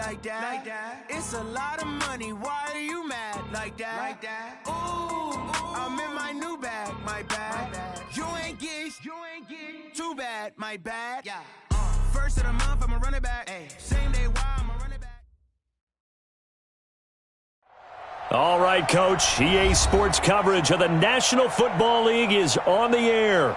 like that. It's a lot of money. Why are you mad like that? Ooh, I'm in my new bag, my bad. You ain't get too bad, my bad. Yeah. First of the month, I'ma run it back. Same day, why I'ma run it back. All right, Coach. EA Sports coverage of the National Football League is on the air.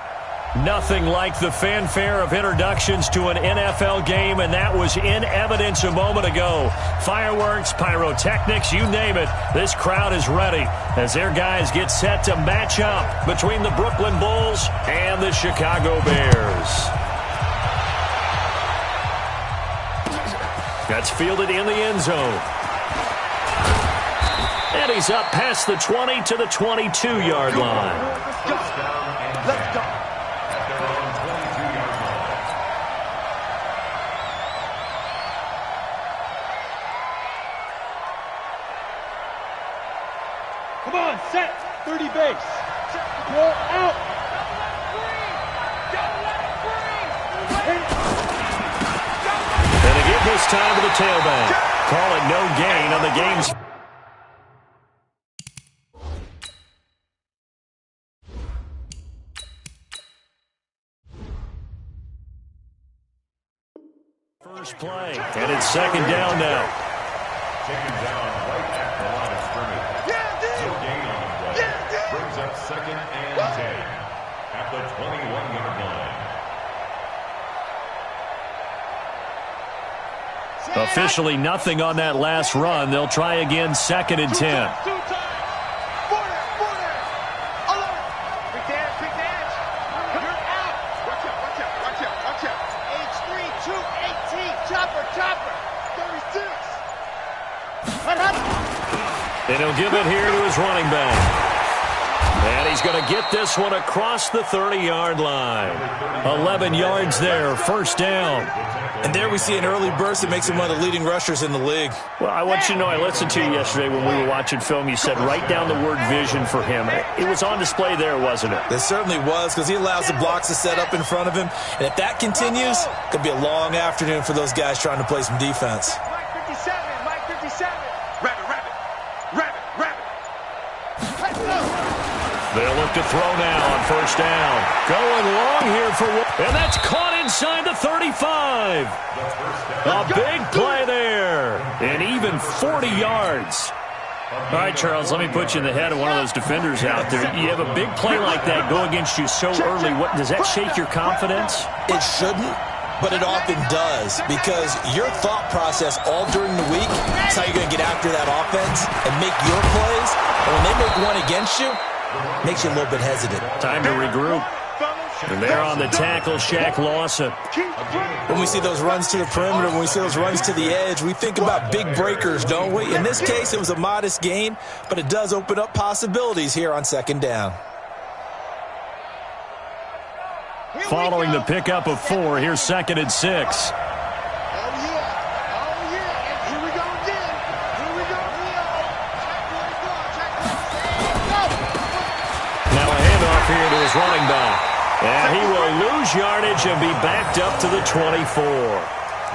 Nothing like the fanfare of introductions to an NFL game, and that was in evidence a moment ago. Fireworks, pyrotechnics, you name it. This crowd is ready as their guys get set to match up between the Brooklyn Bulls and the Chicago Bears. That's fielded in the end zone. And he's up past the 20 to the 22-yard line. Let's go. Come on, set. 30 base. Roll out. And they give this time to the tailback. Call it no gain on the game's. First play, and it's second down now. Taken down right at the line of scrimmage. No gain on the play. Brings up second and 10 at the 21-yard line. Officially nothing on that last run. They'll try again, second and 10. And he'll give it here to his running back. And he's going to get this one across the 30-yard line. 11 yards there, first down. And there we see an early burst that makes him one of the leading rushers in the league. Well, I want you to know, I listened to you yesterday when we were watching film. You said write down the word vision for him. It was on display there, wasn't it? It certainly was, because he allows the blocks to set up in front of him. And if that continues, it could be a long afternoon for those guys trying to play some defense. Mike 57. Rabbit. They'll look to throw now on first down. Going long here for one. And that's caught inside the 35. A big play there. And even 40 yards. All right, Charles, let me put you in the head of one of those defenders out there. You have a big play like that go against you so early. What does that shake your confidence? It shouldn't, but it often does, because your thought process all during the week is how you're going to get after that offense and make your plays. And when they make one against you, it makes you a little bit hesitant. Time to regroup. And there on the tackle, Shaq Lawson. When we see those runs to the perimeter, when we see those runs to the edge, we think about big breakers, don't we? In this case, it was a modest gain, but it does open up possibilities here on second down. Following the pickup of 4, here's second and 6. Now a handoff here to his running back. And he will lose yardage and be backed up to the 24.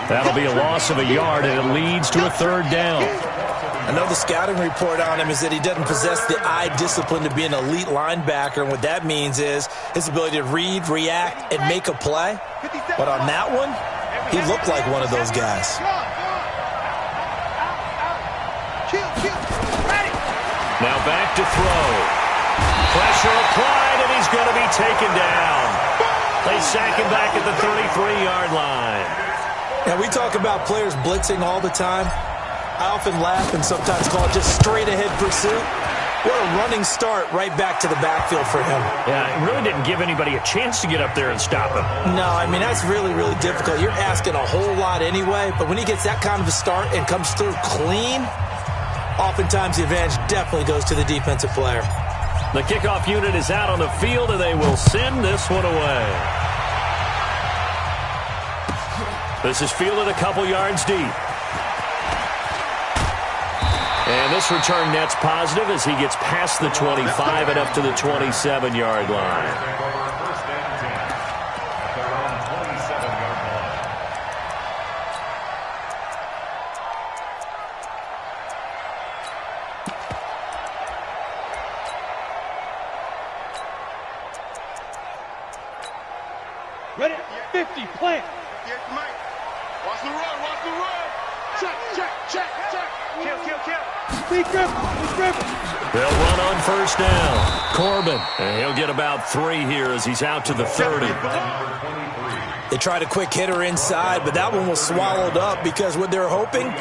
That'll be a loss of a yard, and it leads to a third down. I know the scouting report on him is that he doesn't possess the eye discipline to be an elite linebacker, and what that means is his ability to read, react, and make a play. But on that one, he looked like one of those guys. Now back to throw. Pressure applied, and he's going to be taken down. They sack him back at the 33-yard line. Now, we talk about players blitzing all the time. I often laugh and sometimes call it just straight-ahead pursuit. What a running start right back to the backfield for him. Yeah, it really didn't give anybody a chance to get up there and stop him. No, I mean, that's really, really difficult. You're asking a whole lot anyway, but when he gets that kind of a start and comes through clean, oftentimes the advantage definitely goes to the defensive player. The kickoff unit is out on the field, and they will send this one away. This is fielded a couple yards deep. And this return net's positive as he gets past the 25 and up to the 27-yard line. Ready? 50, plant. Watch the run, watch the run. Check. Be gripper. They'll run on first down. Corbin, and he'll get about 3 here as he's out to the 30. They tried a quick hitter inside, but that one was swallowed up because what they're hoping,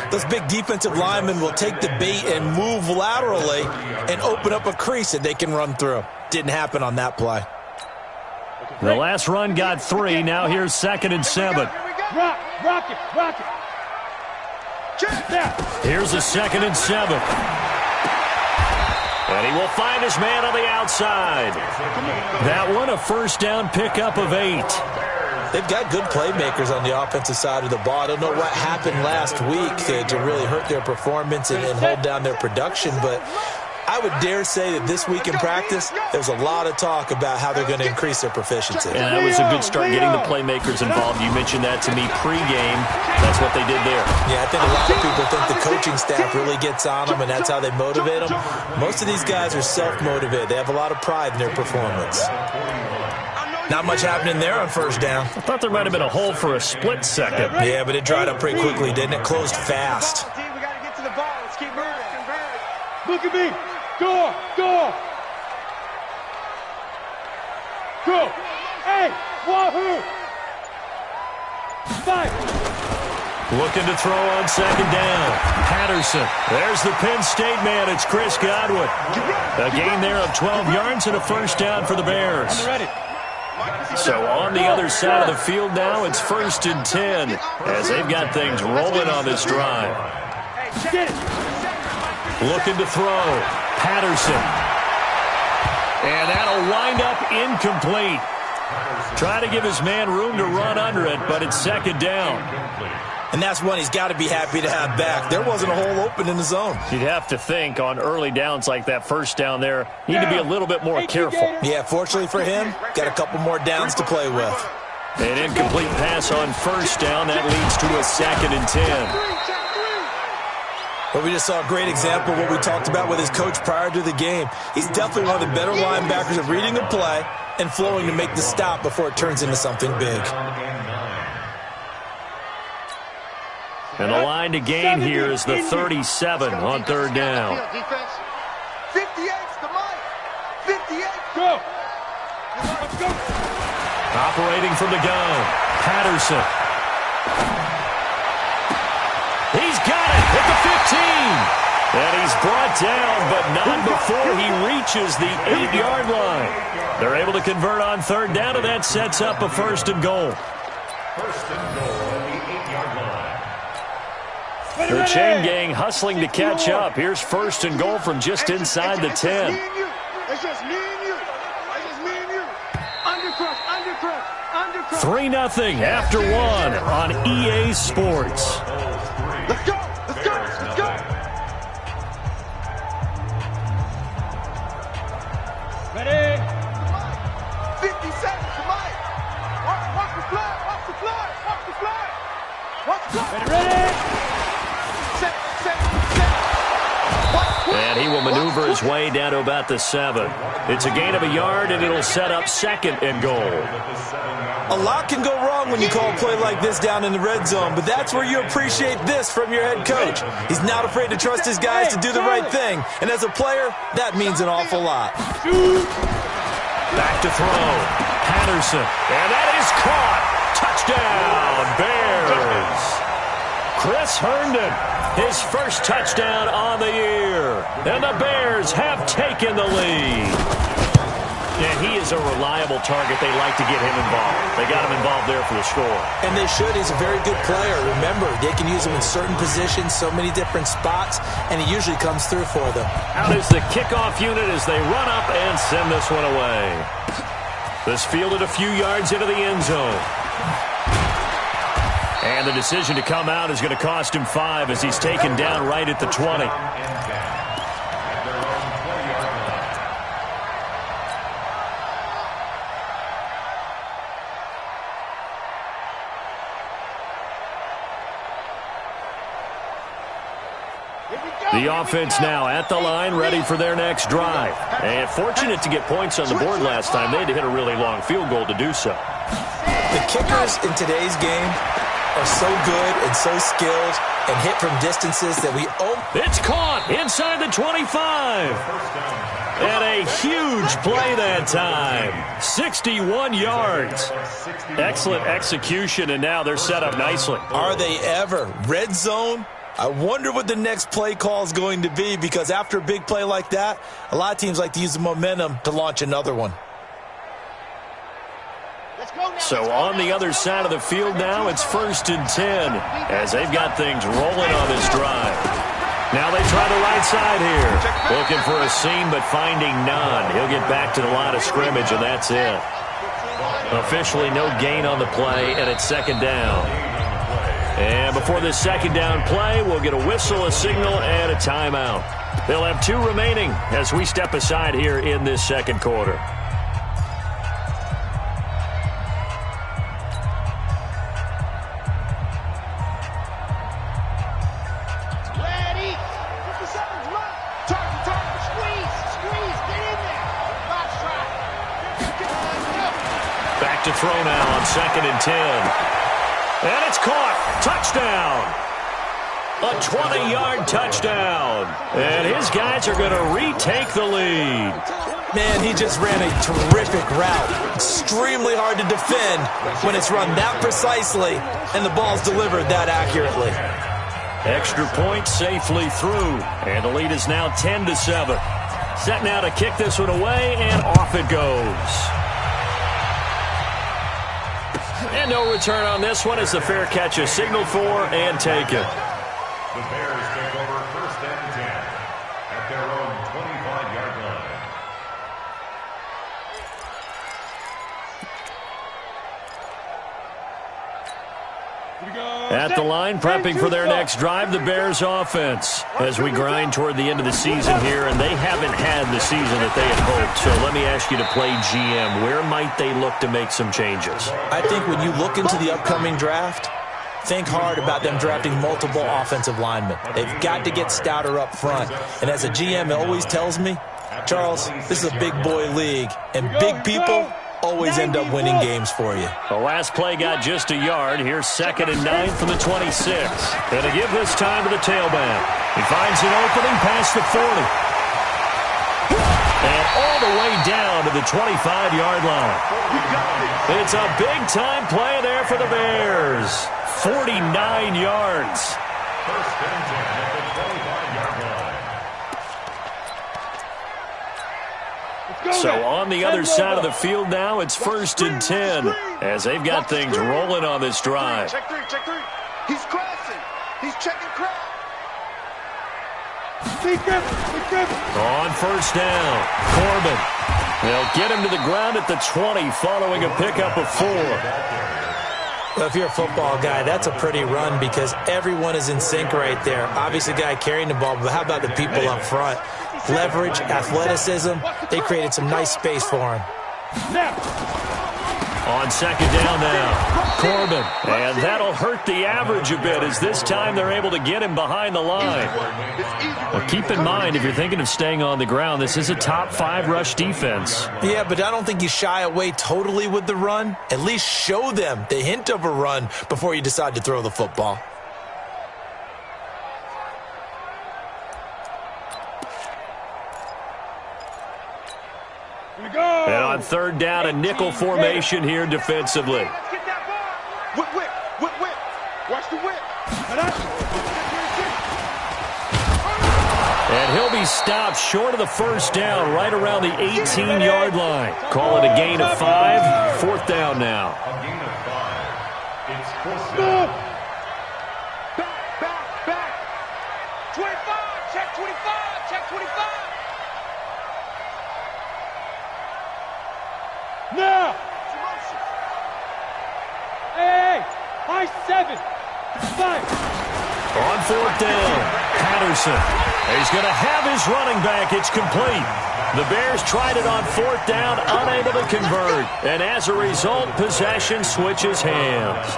those big defensive linemen will take the bait and move laterally and open up a crease that they can run through. Didn't happen on that play. The last run got 3. Now here's 2nd and 7. Rock it. Here's a 2nd and 7. And he will find his man on the outside. That one a first down pickup of 8. They've got good playmakers on the offensive side of the ball. I don't know what happened last week to really hurt their performance and hold down their production, but I would dare say that this week in practice, there's a lot of talk about how they're going to increase their proficiency. And that was a good start, getting the playmakers involved. You mentioned that to me pregame. That's what they did there. Yeah, I think a lot of people think the coaching staff really gets on them, and that's how they motivate them. Most of these guys are self-motivated. They have a lot of pride in their performance. Not much happening there on first down. I thought there might have been a hole for a split second. Yeah, but it dried up pretty quickly, didn't it? Closed fast. We got to get to the ball. Let's keep moving. Look at me. Go. Hey, wahoo. 5. Looking to throw on 2nd down. Patterson. There's the Penn State man. It's Chris Godwin. A gain there of 12 yards and a first down for the Bears. I'm ready. So on the other side of the field now, it's 1st and 10 as they've got things rolling on this drive. Get it. Looking to throw. Patterson. And that'll wind up incomplete. Try to give his man room to run under it, but it's 2nd down. And that's one he's got to be happy to have back. There wasn't a hole open in the zone. You'd have to think on early downs like that first down there, need to be a little bit more careful. Yeah, fortunately for him, got a couple more downs to play with. An incomplete pass on first down. That leads to a 2nd and 10. But we just saw a great example of what we talked about with his coach prior to the game. He's definitely one of the better linebackers of reading a play and flowing to make the stop before it turns into something big. And the line to gain here is the 37 on 3rd down. 58's the mic. 58. Go. Let's go. Operating from the gun, Patterson. He's got it at the 15. And he's brought down, but not before he reaches the 8-yard line. They're able to convert on 3rd down, and that sets up a 1st and goal. 1st and goal on the 8-yard line. The chain gang hustling to catch up. Here's 1st and goal from just inside the 10. It's just me and you. 3-0 after 1 on EA Sports. Let's go. Ready. 50 seconds, come on. Watch the fly. Ready. And he will maneuver his way down to about the 7. It's a gain of a yard, and it'll set up 2nd and goal. A lot can go wrong when you call a play like this down in the red zone, but that's where you appreciate this from your head coach. He's not afraid to trust his guys to do the right thing, and as a player, that means an awful lot. Back to throw. Patterson. And that is caught. Touchdown, Bears. Chris Herndon, his first touchdown on the year. And the Bears have taken the lead. Yeah, he is a reliable target. They like to get him involved. They got him involved there for the score. And they should. He's a very good player. Remember, they can use him in certain positions, so many different spots, and he usually comes through for them. Out is the kickoff unit as they run up and send this one away. This fielded a few yards into the end zone. And the decision to come out is going to cost him 5 as he's taken down right at the 20. The offense now at the line, ready for their next drive. And fortunate to get points on the board last time. They had to hit a really long field goal to do so. The kickers in today's game are so good and so skilled and hit from distances that we It's caught inside the 25. And a huge play that time. 61 yards. Excellent execution, and now they're set up nicely. Are they ever? Red zone? I wonder what the next play call is going to be, because after a big play like that, a lot of teams like to use the momentum to launch another one. So on the other side of the field now, it's 1st and 10 as they've got things rolling on this drive. Now they try the right side here. Looking for a seam, but finding none. He'll get back to the line of scrimmage, and that's it. Officially no gain on the play, and it's 2nd down. And before this 2nd down play, we'll get a whistle, a signal, and a timeout. They'll have 2 remaining as we step aside here in this 2nd quarter. To throw now on 2nd and 10. And it's caught. Touchdown. A 20-yard touchdown. And his guys are going to retake the lead. Man, he just ran a terrific route. Extremely hard to defend when it's run that precisely and the ball's delivered that accurately. Extra point safely through. And the lead is now 10-7. Set now to kick this one away, and off it goes. And no return on this one as the fair catch is signaled for and taken. The Bears take over 1st and 10 at their own 25-yard line. At the line, prepping for their next drive, the Bears offense. As we grind toward the end of the season here, and they haven't had the season that they had hoped. So let me ask you to play GM. Where might they look to make some changes? I think when you look into the upcoming draft, think hard about them drafting multiple offensive linemen. They've got to get stouter up front. And as a GM, it always tells me, Charles, this is a big boy league, and big people always end up winning games for you. The last play got just a yard. Here's 2nd and 9 from the 26. And to give this time to the tailback. He finds an opening past the 40. And all the way down to the 25-yard line. It's a big-time play there for the Bears. 49 yards. 1st and 10 at the 25-yard line. So on the other side of the field now, it's 1st and 10 as they've got things rolling on this drive. Check three. He's crossing. He's checking crowd. On 1st down, Corbin. They'll get him to the ground at the 20 following a pickup of 4. Well, if you're a football guy, that's a pretty run because everyone is in sync right there. Obviously, the guy carrying the ball, but how about the people up front? Leverage, athleticism, they created some nice space for him. On 2nd down now, Corbin. And that'll hurt the average a bit as this time they're able to get him behind the line. Well, keep in mind, if you're thinking of staying on the ground, this is a top 5 rush defense. Yeah, but I don't think you shy away totally with the run. At least show them the hint of a run before you decide to throw the football. And on 3rd down, a nickel formation here defensively. Whip. Watch the whip. And he'll be stopped short of the 1st down right around the 18-yard line. Call it a gain of 5. 4th down now. A gain of 5. It's 4th down. Back. 25. Check 25. Now! Hey! High 7! 5! On 4th down, Patterson. He's going to have his running back. It's complete. The Bears tried it on 4th down, unable to convert. And as a result, possession switches hands.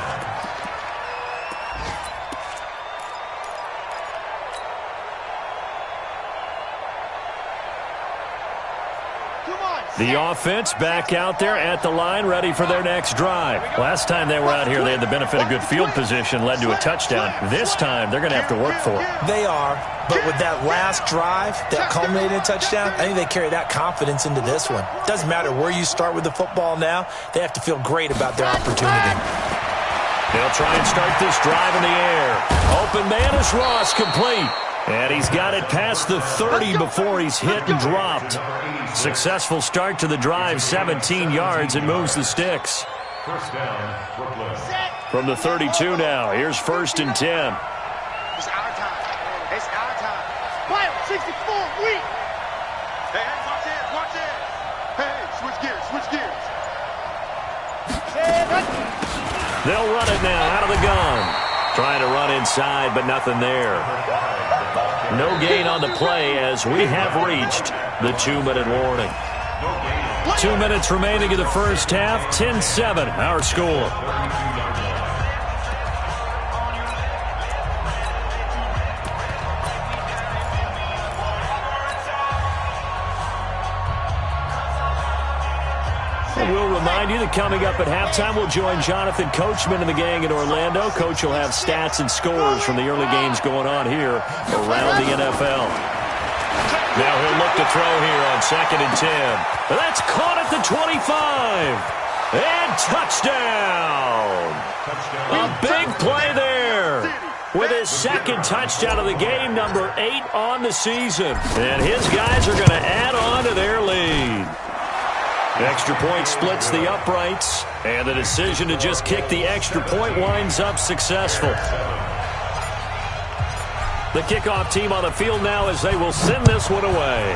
Come on, The offense back out there at the line, ready for their next drive. Last time they were out here, they had the benefit of good field position, led to a touchdown. This time, they're going to have to work for it. They are, but with that last drive that culminated in a touchdown, I think they carry that confidence into this one. Doesn't matter where you start with the football now, they have to feel great about their opportunity. They'll try and start this drive in the air. Open man is Ross, complete. And he's got it past the 30 before he's hit and dropped. Successful start to the drive, 17 yards, and moves the sticks. First down, Brooklyn. From the 32 now, here's 1st and 10. It's our time. It's our time. Fire, 64, weak. Hey, watch it, watch it. Hey, switch gears. They'll run it now out of the gun. Trying to run inside, but nothing there. No gain on the play as we have reached the 2-minute warning. 2 minutes remaining in the first half, 10-7, our score. We'll remind you that coming up at halftime, we'll join Jonathan Coachman and the gang in Orlando. Coach will have stats and scores from the early games going on here around the NFL. Now he'll look to throw here on 2nd and 10. That's caught at the 25. And touchdown. A big play there. With his 2nd touchdown of the game, number 8 on the season. And his guys are going to add on to their lead. Extra point splits the uprights, and the decision to just kick the extra point winds up successful. The kickoff team on the field now as they will send this one away.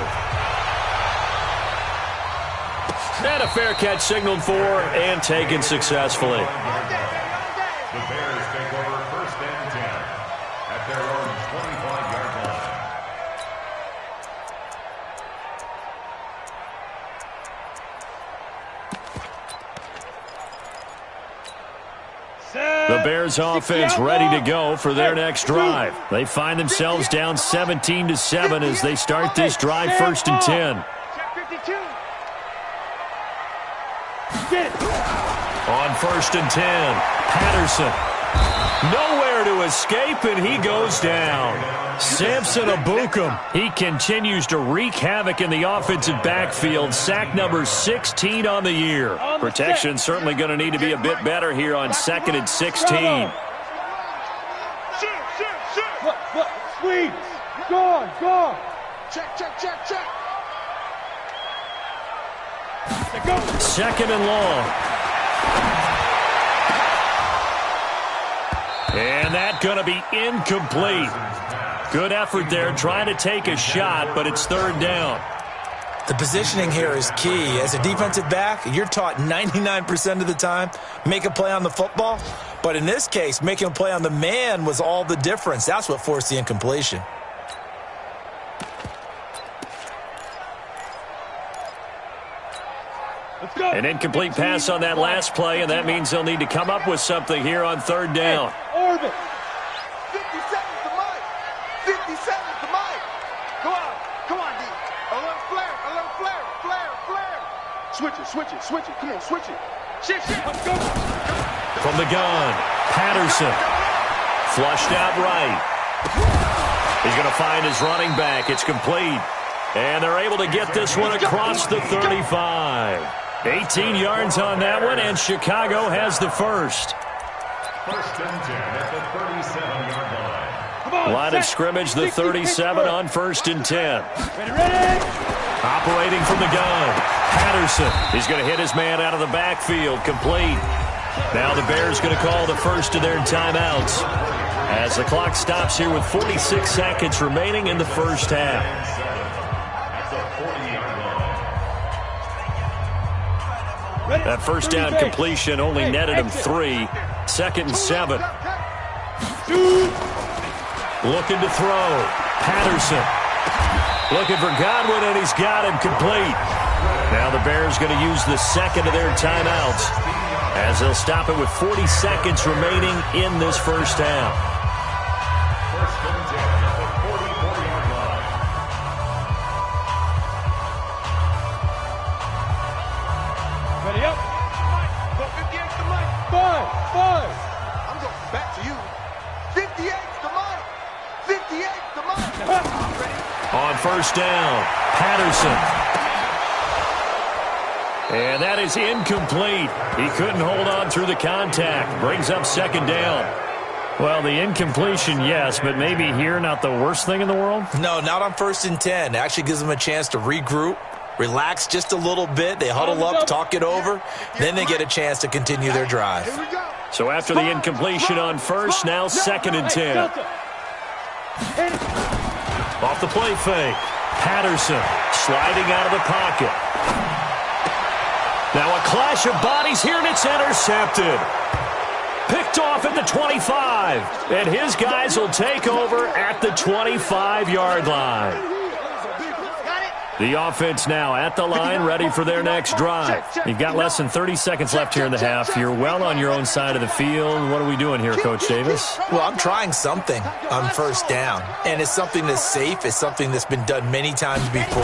And a fair catch signaled for and taken successfully. The Bears take over 1st and 10 at their own 25-yard line. The Bears offense ready to go for their next drive. They find themselves down 17-7 as they start this drive 1st and 10. On 1st and 10, Patterson. Nowhere to escape, and he goes down. Samson Abukum. He continues to wreak havoc in the offensive backfield. Sack number 16 on the year. Protection certainly going to need to be a bit better here on 2nd and 16. Sweep. Gone. Check. 2nd and long. And that's going to be incomplete. Good effort there, trying to take a shot, but it's 3rd down. The positioning here is key. As a defensive back, you're taught 99% of the time, make a play on the football. But in this case, making a play on the man was all the difference. That's what forced the incompletion. An incomplete pass on that last play, and that means they'll need to come up with something here on 3rd down. Orbit. 50 seconds to Mike. 50 seconds to Mike. Come on, D. A little flare. Switch it. Come on, switch it. Shit. Let's go. From the gun, Patterson. Flushed out right. He's going to find his running back. It's complete. And they're able to get this one across the 35. 18 yards on that one, and Chicago has the first. 1st and 10 at the 37-yard line. Line of scrimmage, the 37 on 1st and 10. Ready? Operating from the gun, Patterson. He's going to hit his man out of the backfield, complete. Now the Bears going to call the first of their timeouts as the clock stops here with 46 seconds remaining in the first half. That first down completion only netted him 3. 2nd and 7. Looking to throw. Patterson. Looking for Godwin, and he's got him complete. Now the Bears going to use the 2nd of their timeouts as they'll stop it with 40 seconds remaining in this first half. 1st and 10 at the 44-yard line. first down. Patterson. And that is incomplete. He couldn't hold on through the contact. Brings up second down. Well, the incompletion, yes, but maybe here not the worst thing in the world? No, not on 1st and 10. It actually gives them a chance to regroup, relax just a little bit. They huddle up, talk it over. Then they get a chance to continue their drive. So after the incompletion on first, now 2nd and 10. Off the play fake. Patterson sliding out of the pocket. Now a clash of bodies here, and it's intercepted. Picked off at the 25. And his guys will take over at the 25-yard line. The offense now at the line, ready for their next drive. You've got less than 30 seconds left here in the half. You're well on your own side of the field. What are we doing here, Coach Davis? Well, I'm trying something on 1st down. And it's something that's safe. It's something that's been done many times before.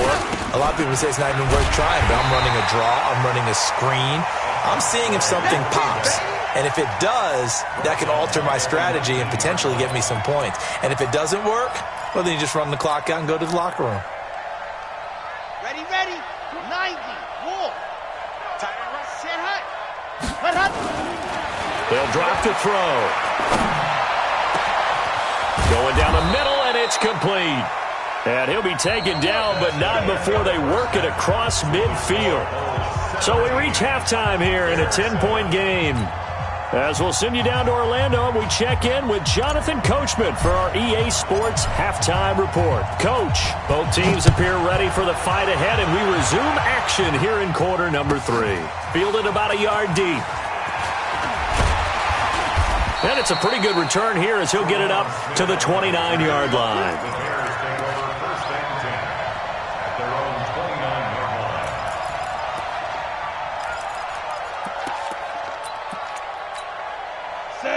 A lot of people say it's not even worth trying, but I'm running a draw. I'm running a screen. I'm seeing if something pops. And if it does, that can alter my strategy and potentially get me some points. And if it doesn't work, well, then you just run the clock out and go to the locker room. Ready, 90, walk. Set hut. Hut. They'll drop to throw. Going down the middle, and it's complete. And he'll be taken down, but not before they work it across midfield. So we reach halftime here in a 10-point game. As we'll send you down to Orlando, we check in with Jonathan Coachman for our EA Sports Halftime Report. Coach, both teams appear ready for the fight ahead, and we resume action here in quarter number 3. Fielded about a yard deep. And it's a pretty good return here as he'll get it up to the 29-yard line.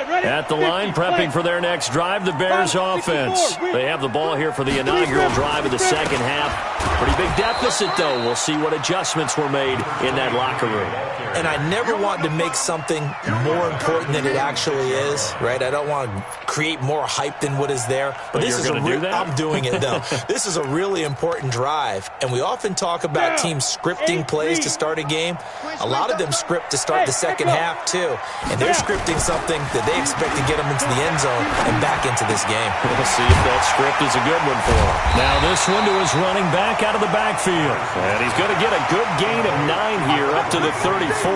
At the line, prepping for their next drive, the Bears offense. They have the ball here for the inaugural drive of the second half. Pretty big deficit, though. We'll see what adjustments were made in that locker room. And I never want to make something more important than it actually is, right? I don't want to create more hype than what is there. But this is I'm doing it, though. This is a really important drive. And we often talk about teams scripting plays to start a game. A lot of them script to start the second half, too. And they're scripting something that they expect to get them into the end zone and back into this game. We'll see if that script is a good one for him. Now this one to his running back out of the backfield. And he's going to get a good gain of 9 here up to the 34.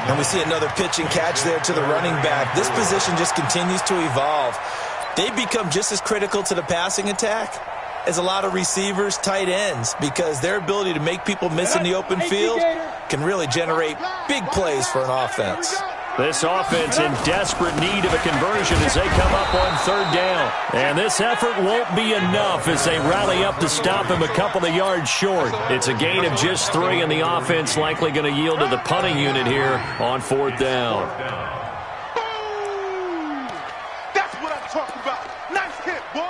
And we see another pitch and catch there to the running back. This position just continues to evolve. They become just as critical to the passing attack as a lot of receivers, tight ends, because their ability to make people miss in the open field can really generate big plays for an offense. This offense in desperate need of a conversion as they come up on 3rd down. And this effort won't be enough as they rally up to stop him a couple of yards short. It's a gain of just 3, and the offense likely going to yield to the punting unit here on 4th down. Boom! That's what I'm talking about. Nice hit, boy.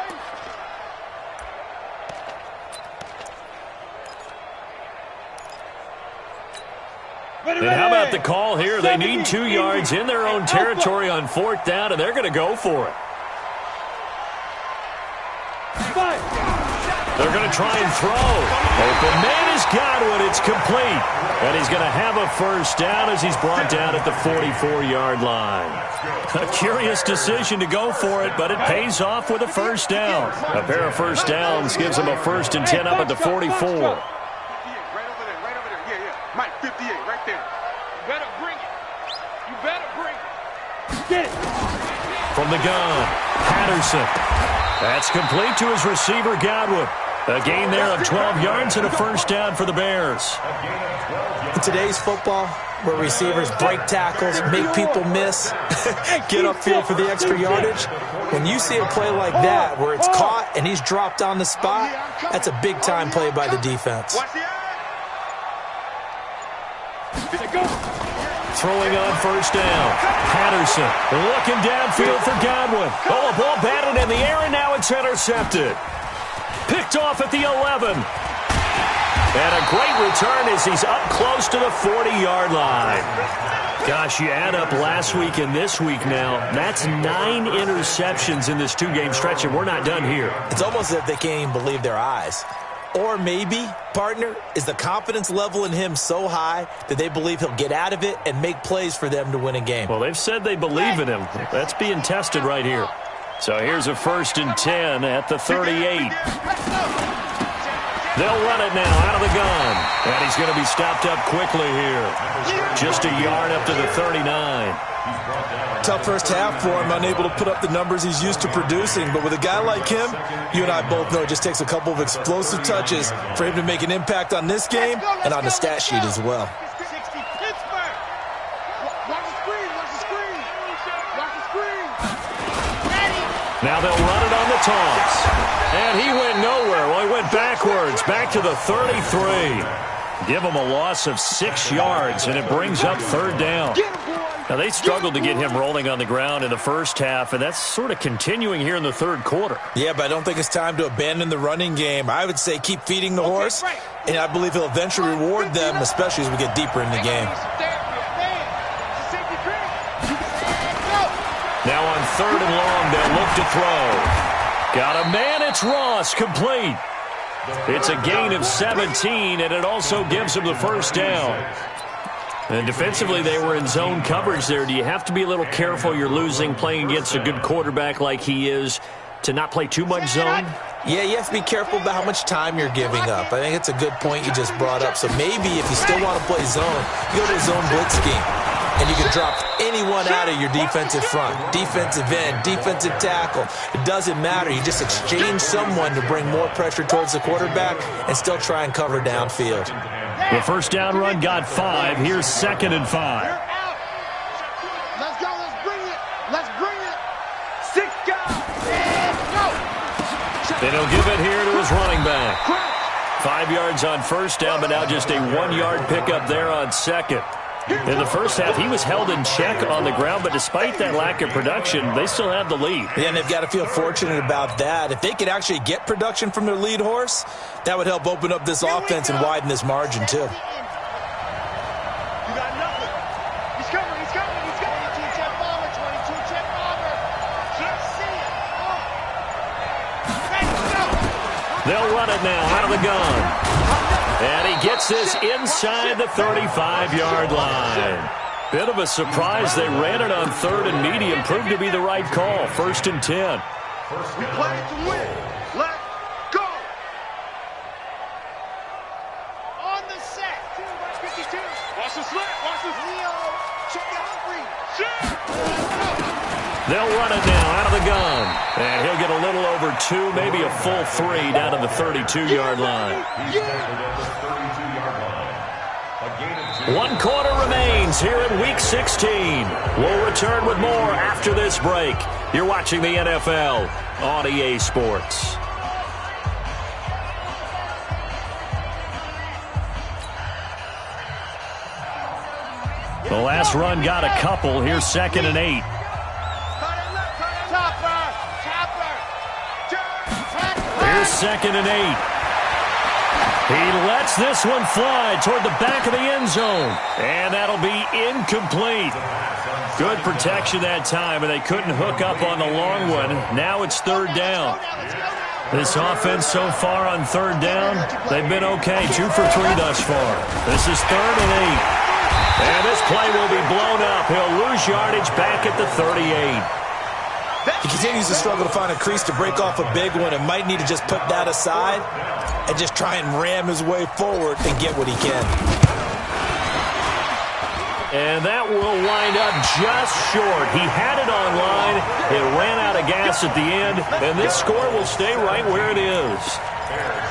And how about the call here? They need 2 yards in their own territory on 4th down, and they're going to go for it. They're going to try and throw. Open man is Godwin. It's complete. And he's going to have a first down as he's brought down at the 44-yard line. A curious decision to go for it, but it pays off with a first down. A pair of first downs gives him a 1st and 10 up at the 44. Mike, 58, right there. You better bring it. You better bring it. Get it. From the gun, Patterson. That's complete to his receiver, Godwin. A gain there of 12 yards and a first down for the Bears. In today's football, where receivers break tackles, make people miss, get upfield for the extra yardage, when you see a play like that where it's caught and he's dropped on the spot, that's a big-time play by the defense. Throwing on first down. Patterson looking downfield for Godwin. Oh, a ball batted in the air, and now it's intercepted. Picked off at the 11. And a great return as he's up close to the 40-yard line. Gosh, you add up last week and this week now. That's 9 interceptions in this 2-game stretch, and we're not done here. It's almost as if they can't even believe their eyes. Or maybe, partner, is the confidence level in him so high that they believe he'll get out of it and make plays for them to win a game. Well, they've said they believe in him. That's being tested right here. So here's a 1st and 10 at the 38. They'll run it now out of the gun. And he's going to be stopped up quickly here. Just a yard up to the 39. Tough first half for him, unable to put up the numbers he's used to producing. But with a guy like him, you and I both know it just takes a couple of explosive touches for him to make an impact on this game and on the stat sheet as well. Now they'll run it on the toss. And he went nowhere. Well, he went backwards, back to the 33. Give him a loss of 6 yards, and it brings up 3rd down. Now, they struggled to get him rolling on the ground in the first half, and that's sort of continuing here in the 3rd quarter. Yeah, but I don't think it's time to abandon the running game. I would say keep feeding the horse, and I believe he'll eventually reward them, especially as we get deeper in the game. Now on 3rd and long, they'll look to throw. Got a man, it's Ross, complete. It's a gain of 17, and it also gives him the 1st down. And defensively, they were in zone coverage there. Do you have to be a little careful you're losing playing against a good quarterback like he is to not play too much zone? Yeah, you have to be careful about how much time you're giving up. I think it's a good point you just brought up. So maybe if you still want to play zone, you go to a zone blitz scheme. And you can drop anyone out of your defensive front, defensive end, defensive tackle. It doesn't matter. You just exchange someone to bring more pressure towards the quarterback and still try and cover downfield. The 1st down run got 5. Here's 2nd and 5. Let's go. Let's bring it. Let's bring it. 6 guys. Go. And he'll give it here to his running back. 5 yards on 1st down, but now just a 1-yard pickup there on 2nd. In the first half, he was held in check on the ground, but despite that lack of production, they still have the lead. Yeah, and they've got to feel fortunate about that. If they could actually get production from their lead horse, that would help open up this offense and widen this margin, too. You got nothing. He's coming. He's coming. He's coming. 22 check bomber. 22 check bomber. Can't see it. They'll run it now out of the gun. And he gets this inside the 35-yard line. Bit of a surprise. They ran it on 3rd and medium. Proved to be the right call. 1st and 10. We play it to win. Let's go. On the set. 52. Watch the slip. Watch the Leo. Check out 3. They'll run it now out of the gun. And he'll get a little over 2, maybe a full 3 down to the 32-yard line. 1 quarter remains here in Week 16. We'll return with more after this break. You're watching the NFL on EA Sports. The last run got a couple. Here's 2nd and 8. Here's 2nd and 8. He lets this one fly toward the back of the end zone. And that'll be incomplete. Good protection that time, and they couldn't hook up on the long one. Now it's 3rd down. This offense so far on 3rd down, they've been okay. 2 for 3 thus far. This is 3rd and 8. And this play will be blown up. He'll lose yardage back at the 38. He continues to struggle to find a crease to break off a big one and might need to just put that aside and just try and ram his way forward and get what he can. And that will wind up just short. He had it on line. It ran out of gas at the end, and this score will stay right where it is.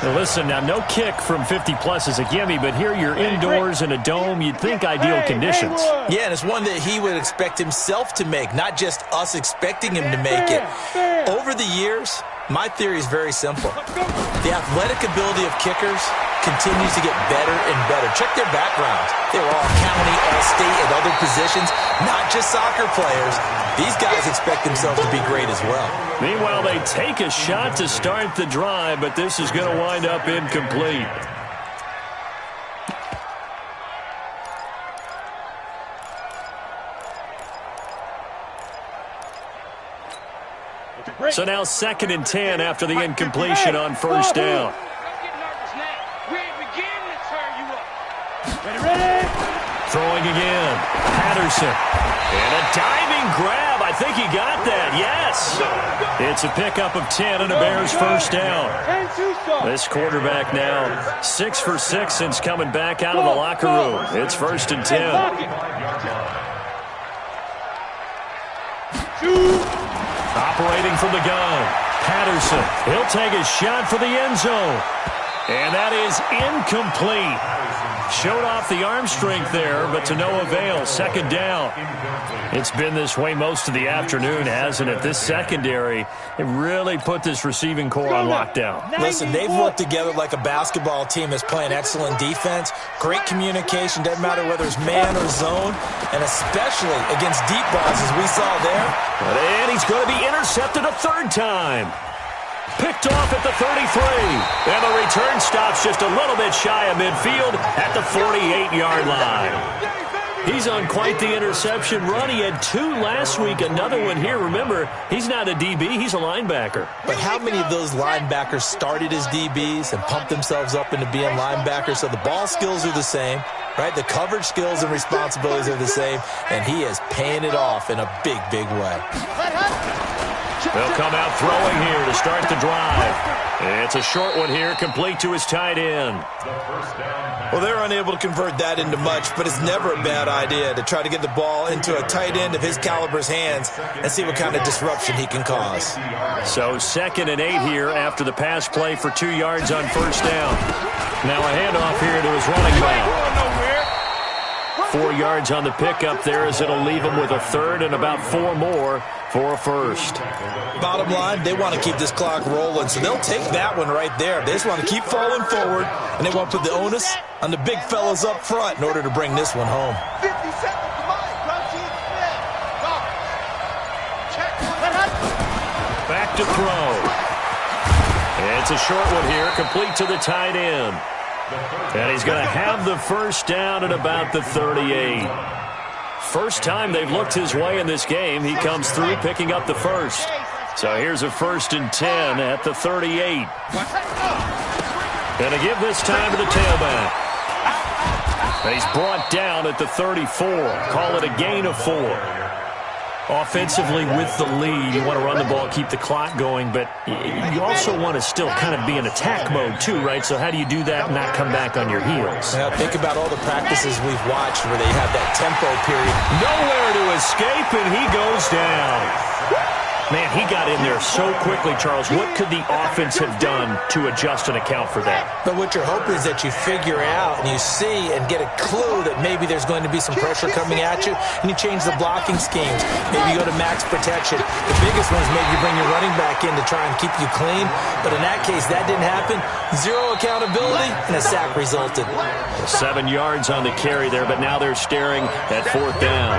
Now listen, now no kick from 50-plus is a gimme, but here you're indoors in a dome. You'd think ideal conditions. Yeah, and it's one that he would expect himself to make, not just us expecting him to make it. Over the years, my theory is very simple. The athletic ability of kickers continues to get better and better. Check their backgrounds. They were all county, all state, and other positions, not just soccer players. These guys expect themselves to be great as well. Meanwhile, they take a shot to start the drive, but this is going to wind up incomplete. So now 2nd and 10 after the incompletion on first down. Ready? Throwing again. Patterson. And a diving grab. I think he got that. Yes. It's a pickup of 10 and a Bears first down. This quarterback now 6 for 6 since coming back out of the locker room. It's 1st and 10. Operating from the gun. Patterson. He'll take a shot for the end zone. And that is incomplete. Showed off the arm strength there, but to no avail. 2nd down. It's been this way most of the afternoon, hasn't it? This secondary, it really put this receiving core on lockdown. Listen, they've worked together like a basketball team that's playing excellent defense. Great communication, doesn't matter whether it's man or zone, and especially against deep balls as we saw there. And he's going to be intercepted a 3rd time. Picked off at the 33. And the return stops just a little bit shy of midfield at the 48-yard line. He's on quite the interception run. He had 2 last week, another one here. Remember, he's not a DB, he's a linebacker. But how many of those linebackers started as DBs and pumped themselves up into being linebackers? So the ball skills are the same, right? The coverage skills and responsibilities are the same, and he is paying it off in a big, big way. They'll come out throwing here to start the drive. It's a short one here, complete to his tight end. Well, they're unable to convert that into much, but it's never a bad idea to try to get the ball into a tight end of his caliber's hands and see what kind of disruption he can cause. So 2nd and 8 here after the pass play for 2 yards on first down. Now a handoff here to his running back. 4 yards on the pickup there as it'll leave him with a 3rd and about 4 more for a 1st. Bottom line, they want to keep this clock rolling, so they'll take that one right there. They just want to keep falling forward, and they want to put the onus on the big fellas up front in order to bring this one home. 50 seconds to mine. Go. Check. Back to throw. It's a short one here, complete to the tight end. And he's going to have the first down at about the 38. First time they've looked his way in this game. He comes through picking up the first. So here's a 1st and 10 at the 38. Going to give this time to the tailback. And he's brought down at the 34. Call it a gain of 4. Offensively with the lead, you want to run the ball, keep the clock going, but you also want to still kind of be in attack mode too, right? So how do you do that and not come back on your heels? Now think about all the practices we've watched where they have that tempo period. Nowhere to escape, and he goes down. Man, he got in there so quickly, Charles. What could the offense have done to adjust and account for that? But what you're hoping is that you figure out and you see and get a clue that maybe there's going to be some pressure coming at you, and you change the blocking schemes. Maybe you go to max protection. The biggest one is maybe you bring your running back in to try and keep you clean. But in that case, that didn't happen. 0 accountability, and a sack resulted. 7 yards on the carry there, but now they're staring at 4th down.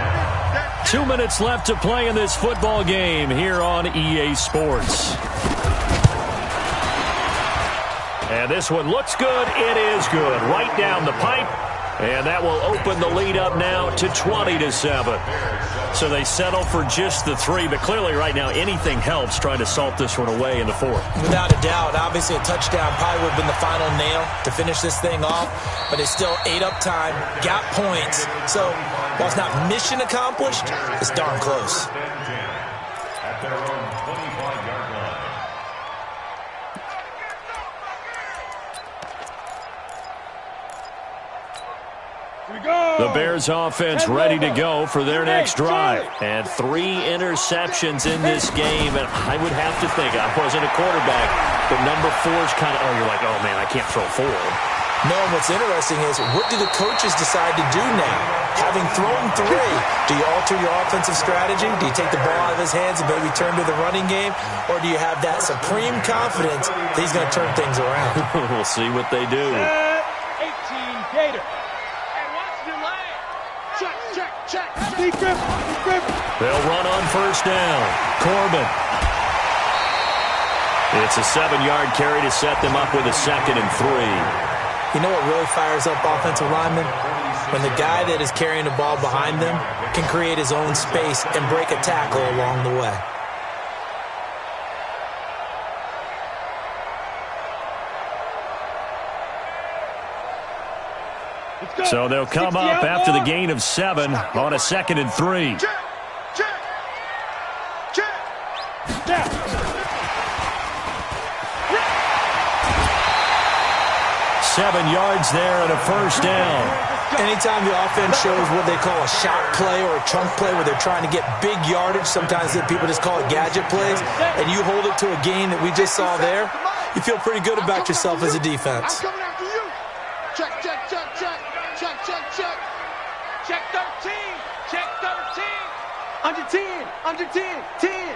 2 minutes left to play in this football game here on EA Sports. And this one looks good. It is good. Right down the pipe. And that will open the lead up now to 20-7. So they settle for just the 3, but clearly right now anything helps trying to salt this one away in the 4th. Without a doubt, obviously a touchdown probably would have been the final nail to finish this thing off, but they still ate up time, got points. So while it's not mission accomplished, it's darn close. At their own 25-yard line. The Bears offense ready to go for their next drive. And 3 interceptions in this game. And I would have to think, I wasn't a quarterback, but number 4 is kind of, you're like, oh, man, I can't throw 4. No, and what's interesting is, what do the coaches decide to do now? Having thrown 3, do you alter your offensive strategy? Do you take the ball out of his hands and maybe turn to the running game? Or do you have that supreme confidence that he's going to turn things around? We'll see what they do. 18 Gator. Deep grip. They'll run on first down. Corbin. It's a 7-yard carry to set them up with a 2nd and 3. You know what really fires up offensive linemen? When the guy that is carrying the ball behind them can create his own space and break a tackle along the way. So they'll come up after the gain of 7 on a 2nd and 3. Check. 7 yards there and a first down. Anytime the offense shows what they call a shot play or a chunk play where they're trying to get big yardage, sometimes people just call it gadget plays, and you hold it to a gain that we just saw there, you feel pretty good about yourself as a defense. I'm coming after you. Check. Check 13. Check 13. Under 10. 10.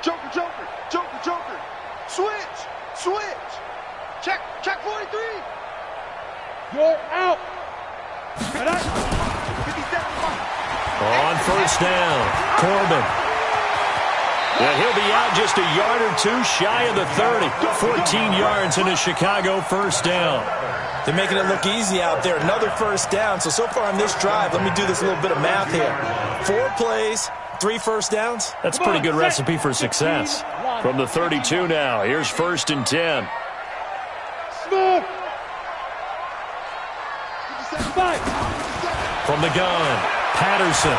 Joker. Switch. Check 43. You're out. On first down, Corbin. Yeah, he'll be out just a yard or two shy of the 30. 14 yards and a Chicago first down. They're making it look easy out there. Another first down. So far on this drive, let me do this little bit of math here. 4 plays, 3 first downs. That's a pretty good recipe for success. From the 32 now, here's 1st and 10. Smooth. From the gun, Patterson.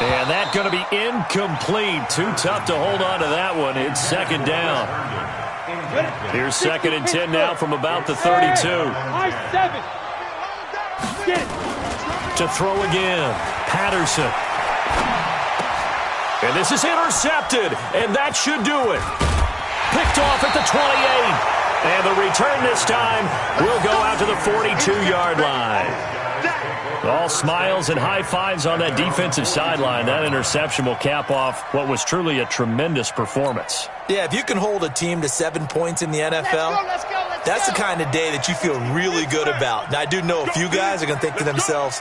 And that's going to be incomplete. Too tough to hold on to that one. It's 2nd down. Here's 2nd and 10 now from about the 32. To throw again, Patterson. And this is intercepted, and that should do it. Picked off at the 28. And the return this time will go out to the 42-yard line. All smiles and high fives on that defensive sideline. That interception will cap off what was truly a tremendous performance. Yeah, if you can hold a team to 7 points in the NFL, that's the kind of day that you feel really good about. Now, I do know a few guys are going to think to themselves,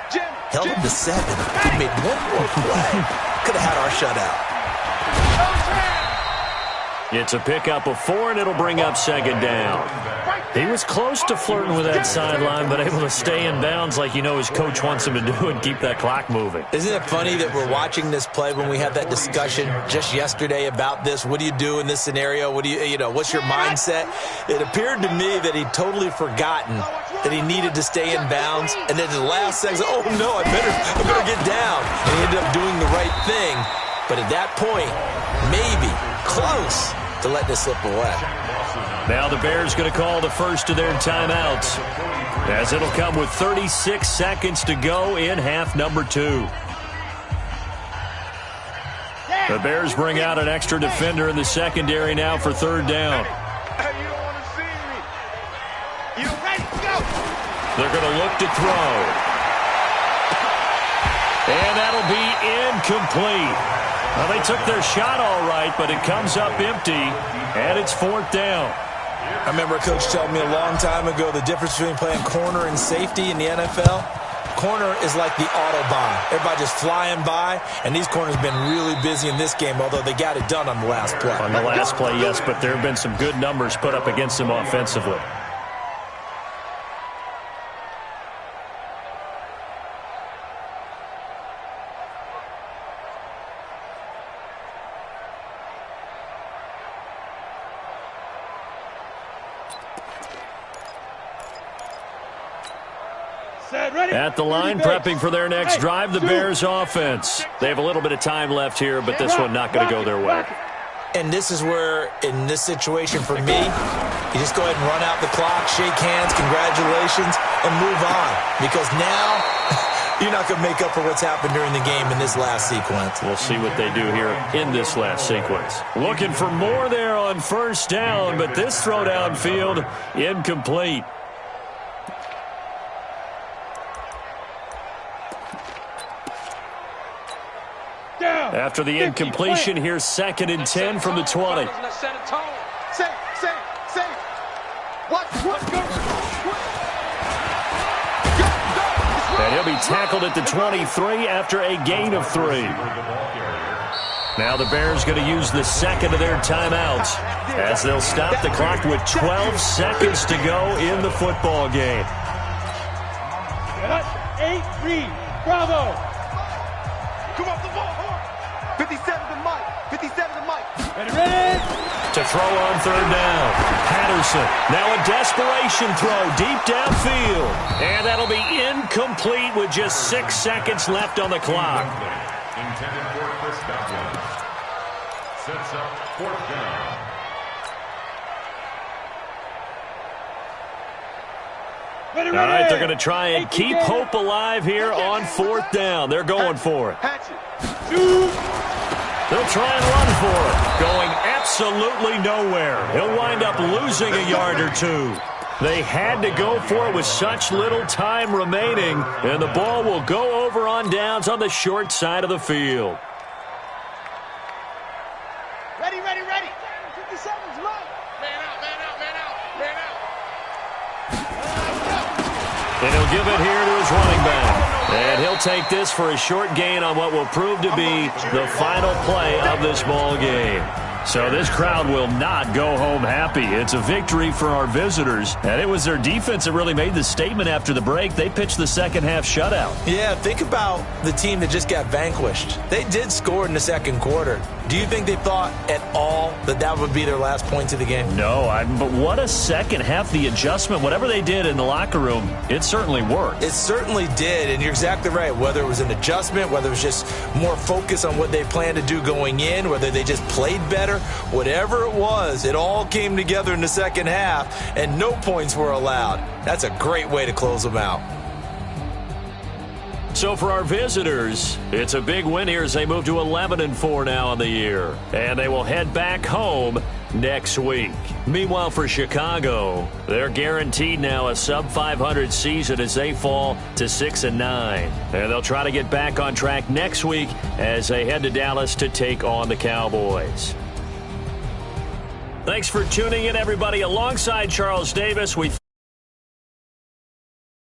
held them to 7. If we made one more play, could have had our shutout. It's a pickup of 4, and it'll bring up 2nd down. He was close to flirting with that sideline, but able to stay in bounds like you know his coach wants him to do and keep that clock moving. Isn't it funny that we're watching this play when we had that discussion just yesterday about this? What do you do in this scenario? What's your mindset? It appeared to me that he'd totally forgotten that he needed to stay in bounds, and then the last second, oh no, I better get down. And he ended up doing the right thing, but at that point, maybe close to let this slip away. Now the Bears going to call the first of their timeouts, as it'll come with 36 seconds to go in half number 2. The Bears bring out an extra defender in the secondary now for 3rd down. Hey, you don't want to see me. You ready? Go. They're going to look to throw. And that'll be incomplete. Well, they took their shot all right, but it comes up empty, and it's 4th down. I remember a coach telling me a long time ago the difference between playing corner and safety in the NFL. Corner is like the Autobahn. Everybody just flying by, and these corners have been really busy in this game, although they got it done on the last play. On the last play, yes, but there have been some good numbers put up against them offensively. At the line, prepping for their next drive, the Bears offense. They have a little bit of time left here, but this one not going to go their way. And this is where, in this situation for me, you just go ahead and run out the clock, shake hands, congratulations, and move on. Because now, you're not going to make up for what's happened during the game in this last sequence. We'll see what they do here in this last sequence. Looking for more there on 1st down, but this throw downfield, incomplete. After the incompletion, here's 2nd and 10 from the 20. And he'll be tackled at the 23 after a gain of 3. Now the Bears going to use the 2nd of their timeouts, as they'll stop the clock with 12 seconds to go in the football game. 8-3, bravo. Come off the ball. 57 to Mike. 57 to Mike. To throw on third down. Patterson. Now a desperation throw deep downfield. And that'll be incomplete with just 6 seconds left on the clock. Intended for Chris Godwin. Sets up fourth down. All right, they're going to try and keep hope alive here on fourth down. They're going for it. They'll try and run for it. Going absolutely nowhere. He'll wind up losing a yard or two. They had to go for it with such little time remaining, and the ball will go over on downs on the short side of the field. Ready. 50 seconds, low. Man out. And he'll give it here to his running back. And he'll take this for a short gain on what will prove to be the final play of this ball game. So this crowd will not go home happy. It's a victory for our visitors. And it was their defense that really made the statement after the break. They pitched the second half shutout. Yeah, think about the team that just got vanquished. They did score in the second quarter. Do you think they thought at all that that would be their last points of the game? No, but what a second half. The adjustment, whatever they did in the locker room, it certainly worked. It certainly did, and you're exactly right. Whether it was an adjustment, whether it was just more focus on what they planned to do going in, whether they just played better, whatever it was, it all came together in the second half, and no points were allowed. That's a great way to close them out. So for our visitors, it's a big win here as they move to 11-4 now on the year. And they will head back home next week. Meanwhile, for Chicago, they're guaranteed now a sub-500 season as they fall to 6-9. And they'll try to get back on track next week as they head to Dallas to take on the Cowboys. Thanks for tuning in, everybody. Alongside Charles Davis, we